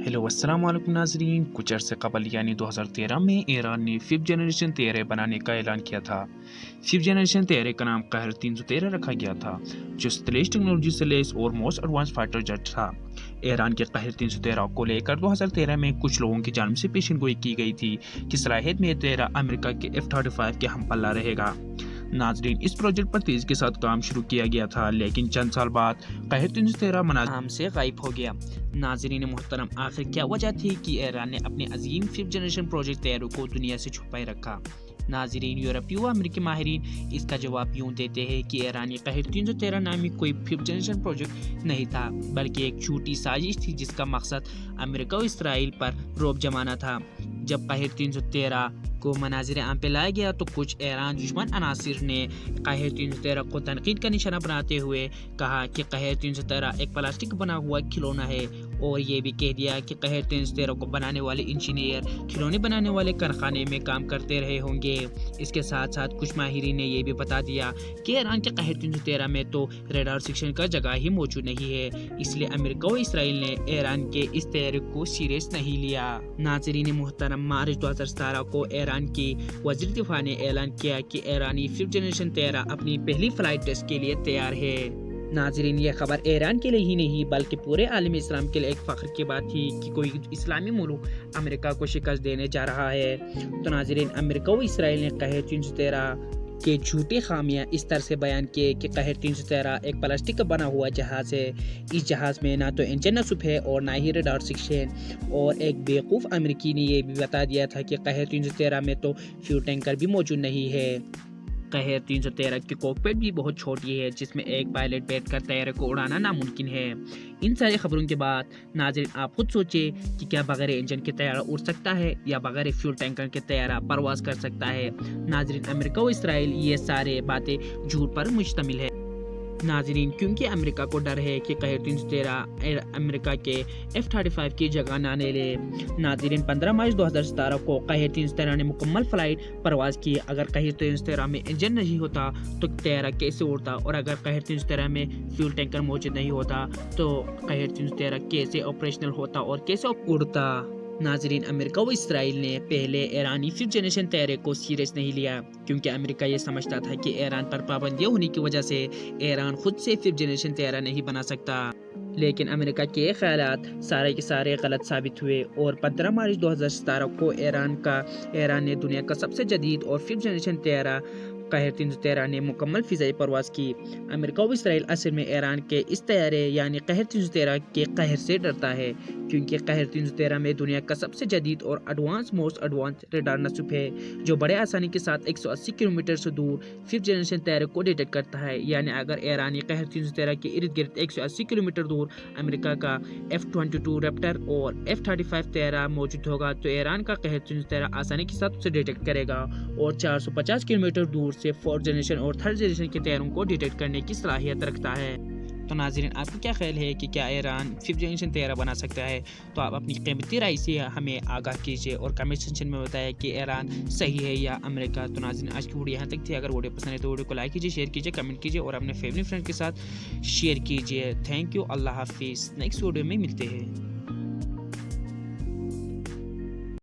Hello अस्सलाम वालेकुम नाजरीन। कुछ अरसे कबल यानी 2013 में ईरान ने 5th जनरेशन तैयारे बनाने का ऐलान किया था। 5th जनरेशन तैयारे का नाम कहर 313 रखा गया था, जो स्टाइलिश टेक्नोलॉजी से लेस और मोस्ट एडवांस फाइटर जेट था। ईरान के कहर 313 को लेकर 2013 में कुछ लोगों की जानिब से पेशन गोई की गई थी कि सलाहियत में तैयारा अमेरिका के F-35 के हम पल्ला रहेगा। नाजरीन, इस प्रोजेक्ट पर तेजी के साथ काम शुरू किया गया था, लेकिन चंद साल बाद कहर 313 मनाज़िम से गायब हो गया। नाजरीन मोहतरम, आखिर क्या वजह थी कि ईरान ने अपने अजीम 5th जनरेशन प्रोजेक्ट तैयारों को दुनिया से छुपाए रखा? नाजरीन, यूरोपीय व अमेरिकी माहिरीन इसका जवाब यूँ देते हैं कि ईरानी कहर 313 नामी कोई 5th जनरेशन प्रोजेक्ट नहीं था, बल्कि एक झूठी साजिश थी जिसका मकसद अमेरिका और इसराइल पर रौब जमाना था। जब कहर 313 को मनाजिर आम पे लाया गया तो कुछ ईरान दुश्मन अनासिर ने कहर 313 को तनकीद का निशाना बनाते हुए कहा कि कहर 313 एक प्लास्टिक बना हुआ खिलौना है, और ये भी कह दिया कि कहर 313 को बनाने वाले इंजीनियर खिलौने बनाने वाले कारखाने में काम करते रहे होंगे। इसके साथ साथ कुछ माहिरीन ने यह भी बता दिया कि ईरान के कहर 313 में तो रेडार सेक्शन का जगह ही मौजूद नहीं है, इसलिए अमेरिका और इसराइल ने ईरान के इस तैयारी को सीरियस नहीं लिया। नाजरीन मोहतरम, मार्च 2017 को ईरान की वज़ीर दिफा ने ऐलान किया कि ईरानी 5th जनरेशन तैयारा अपनी पहली फ्लाइट टेस्ट के लिए तैयार है। नाजरीन, यह खबर ईरान के लिए ही नहीं बल्कि पूरे आलम इस्लाम के लिए एक फ़ख्र की बात थी कि कोई इस्लामी मुल्क अमेरिका को शिकस्त देने जा रहा है। तो नाजरीन, अमेरिका और इसराइल ने कहर 313 के झूठे खामियां इस तरह से बयान किए कि कहर 313 एक प्लास्टिक का बना हुआ जहाज़ है। इस जहाज़ में ना तो इंजन नसूब है और ना ही रडार सेक्शन। और एक बेवकूफ़ अमेरिकी ने यह भी बता दिया था कि कहर 313 में तो फ्यूल टैंकर भी मौजूद नहीं है। कहर 313 की कॉकपिट भी बहुत छोटी है, जिसमें एक पायलट बैठकर तैयारे को उड़ाना नामुमकिन है। इन सारी खबरों के बाद नाज़रीन, आप खुद सोचें कि क्या बगैर इंजन के तैयारा उड़ सकता है या बगैर फ्यूल टैंकर के तैयारा परवाज कर सकता है? नाज़रीन, अमेरिका और इसराइल ये सारे बातें झूठ पर मुश्तमिल है। नाजरीन, क्योंकि अमेरिका को डर है कि कहर 313 अमेरिका के F-35 की जगह ना ले ले। नाजरीन, 15 मार्च 2017 को कहर 313 ने मुकम्मल फ्लाइट परवाज की। अगर कहर 313 में इंजन नहीं होता तो तैयारा कैसे उड़ता, और अगर कहर 313 में फ्यूल टैंकर मौजूद नहीं होता तो कहर 313 कैसे ऑपरेशनल होता और कैसे उड़ता? नाजरीन, अमेरिका व इसराइल ने पहले ईरानी 5th जनरेशन तैयारे को सीरियस नहीं लिया, क्योंकि अमेरिका ये समझता था कि ईरान पर पाबंदियां होने की वजह से ईरान खुद से 5th जनरेशन तैयारा नहीं बना सकता। लेकिन अमेरिका के ख्यालात सारे के सारे गलत साबित हुए, और 15 मार्च 2017 को ईरान ने दुनिया का सबसे जदीद और 5th जनरेशन तैयारा कहर 313 ने मुकम्मल फिजाई परवाज की। अमेरिका और इसराइल असल में ईरान के इस तैयारे यानी कहर 313 के कहर से डरता है, क्योंकि कहर 313 में दुनिया का सबसे जदीद और मोस्ट एडवांस रेडार नसूब है, जो बड़े आसानी के साथ 180 किलोमीटर से दूर 5th जनरेशन तैयारे को डिटेक्ट करता है। यानी अगर ईरानी कहर 313 के इर्द गिर्द 180 किलोमीटर दूर अमेरिका का F-22 रैप्टर और F-35 तैयारा मौजूद होगा तो ईरान का कहर 313 आसानी के साथ उसे डिटेक्ट करेगा, और 450 किलोमीटर दूर से 4th जनरेशन और 3rd जनरेशन के तैयारों को डिटेक्ट करने की सलाहियत रखता है। तो नाज़रीन, आपका क्या ख्याल है कि क्या ईरान 5th जनरेशन तैयारा बना सकता है? तो आप अपनी कीमती राय से हमें आगाह कीजिए और कमेंट सेक्शन में बताएं कि ईरान सही है या अमेरिका। तो नाज़रीन, आज की वीडियो यहाँ तक थी। अगर वीडियो पसंद है तो वीडियो को लाइक कीजिए, शेयर कीजिए, कमेंट कीजिए और अपने फैमिली फ्रेंड के साथ शेयर कीजिए। थैंक यू, अल्लाह हाफिज़। नेक्स्ट वीडियो में मिलते हैं।